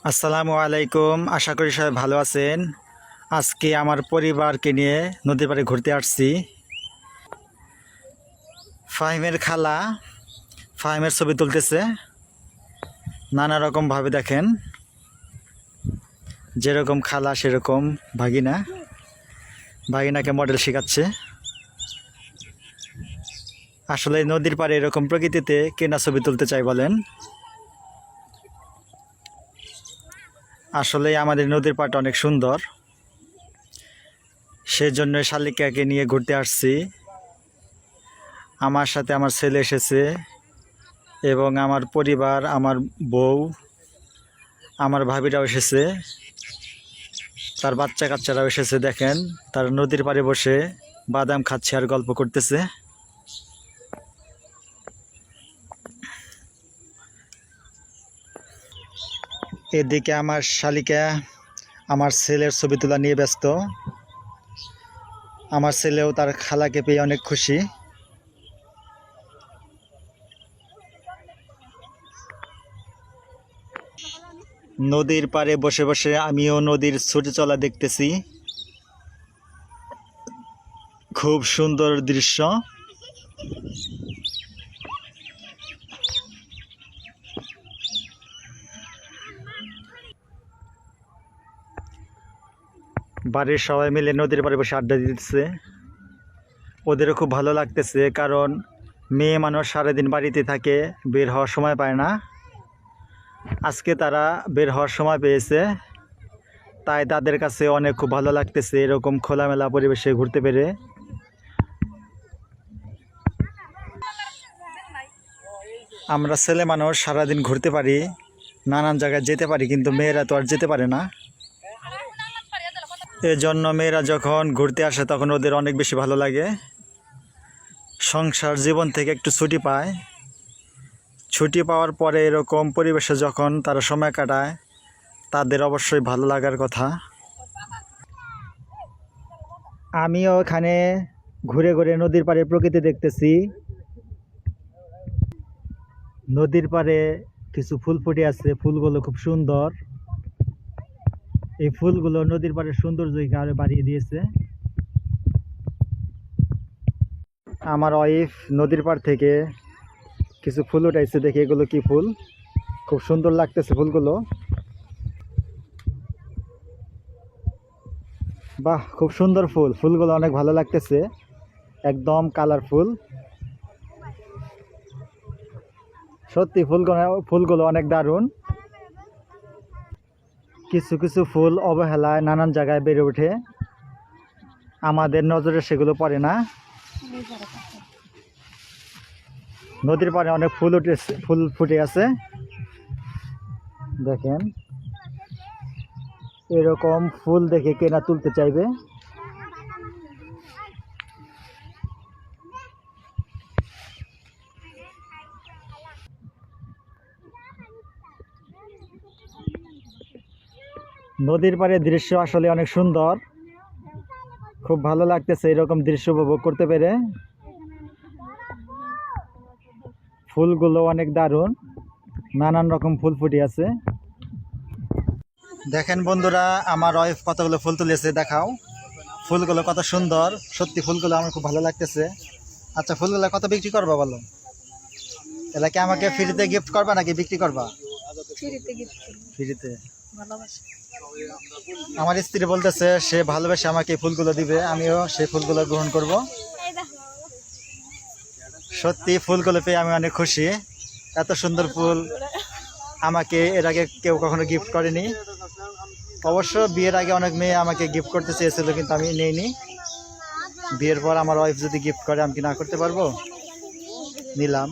আসসালামু আলাইকুম। আশা করি সবাই ভালো আছেন। আজকে আমার পরিবারকে নিয়ে নদীর পাড়ে ঘুরতে আসছি। ফাহিমের খালা ফাহিমের ছবি তুলতেছে নানা রকমভাবে। দেখেন, যেরকম খালা সেরকম ভাগিনা, ভাগিনাকে মডেল শেখাচ্ছে। আসলে নদীর পাড়ে এরকম প্রকৃতিতে কে না ছবি তুলতে চাই বলেন। আসলে আমাদের নদীর পাড়টা অনেক সুন্দর, সেজন্য শালিকাকে নিয়ে ঘুরতে আসছি। আমার সাথে আমার ছেলে এসেছে এবং আমার পরিবার, আমার বউ, আমার ভাবিরাও এসেছে, তার বাচ্চা কাচ্চারাও এসেছে। দেখেন, তার নদীর পাড়ে বসে বাদাম খাচ্ছে আর গল্প করতেছে। এদিকে আমার শালিকা আমার ছেলের ছবি তোলা নিয়ে ব্যস্ত। আমার ছেলেও তার খালাকে পেয়ে অনেক খুশি। নদীর পাড়ে বসে বসে আমিও নদীর ছুটে চলা দেখতেছি। খুব সুন্দর দৃশ্য। বাড়ির সবাই মিলে নদীর পাড়ে বসে আড্ডা দিতেছে। ওদেরও খুব ভালো লাগতেছে, কারণ মেয়ে মানুষ সারাদিন বাড়িতে থাকে, বের হওয়ার সময় পায় না। আজকে তারা বের হওয়ার সময় পেয়েছে, তাই তাদের কাছে অনেক খুব ভালো লাগতেছে এরকম খোলামেলা পরিবেশে ঘুরতে পেরে। আমরা ছেলে মানুষ সারাদিন ঘুরতে পারি, নানান জায়গায় যেতে পারি, কিন্তু মেয়েরা তো আর যেতে পারে না। এজন্য মেয়েরা যখন ঘুরতে আসে তখন ওদের অনেক বেশি ভালো লাগে। সংসার জীবন থেকে একটু ছুটি পায়। ছুটি পাওয়ার পরে এরকম পরিবেশে যখন তারা সময় কাটায়, তাদের অবশ্যই ভালো লাগার কথা। আমিও এখানে ঘুরে ঘুরে নদীর পাড়ে প্রকৃতি দেখতেছি। নদীর পাড়ে কিছু ফুল ফুটে আছে, ফুলগুলো খুব সুন্দর। এই ফুলগুলো নদীর পাড়ের সৌন্দর্যকে আরো বাড়িয়ে দিয়েছে। আমার ওয়াইফ নদীর পাড় থেকে কিছু ফুল উঠাইছে, দেখে এগুলো কি ফুল, খুব সুন্দর লাগতেছে ফুলগুলো। বাহ, খুব সুন্দর ফুল, ফুলগুলো অনেক ভালো লাগতেছে, একদম কালারফুল। সত্যি ফুলগুলো অনেক দারুণ। কিছু কিছু ফুল অবহেলায় নানান জায়গায় বেড়ে ওঠে, আমাদের নজরে সেগুলো পড়ে না। নদীর পাড়ে অনেক ফুল ফুটে আছে। দেখেন, এরকম ফুল দেখে কে না তুলতে চাইবে। নদীর পাড়ে দৃশ্য আসলে অনেক সুন্দর, খুব ভালো লাগতেছে এরকম দৃশ্য উপভোগ করতে পেরে। ফুলগুলো অনেক দারুণ, নানান রকম ফুল ফুটে আছে। দেখেন বন্ধুরা, আমার ওয়াইফ কতগুলো ফুল তুলেছে, দেখাও ফুলগুলো কত সুন্দর। সত্যি ফুলগুলো আমার খুব ভালো লাগতেছে। আচ্ছা, ফুলগুলো কত বিক্রি করবা বলো? এলা কি আমাকে ফ্রিতে গিফট করবা নাকি বিক্রি করবা? ফ্রিতে। আমার স্ত্রী বলতেছে সে ভালোবেসে আমাকে ফুলগুলো দিবে, আমিও সেই ফুলগুলো গ্রহণ করব। সত্যি ফুলগুলো পেয়ে আমি অনেক খুশি। এত সুন্দর ফুল আমাকে এর আগে কেউ কখনো গিফট করেনি। অবশ্য বিয়ের আগে অনেক মেয়ে আমাকে গিফট করতে চেয়েছিল, কিন্তু আমি নেইনি। বিয়ের পর আমার ওয়াইফ যদি গিফট করে আমি কি না করতে পারবো? নিলাম।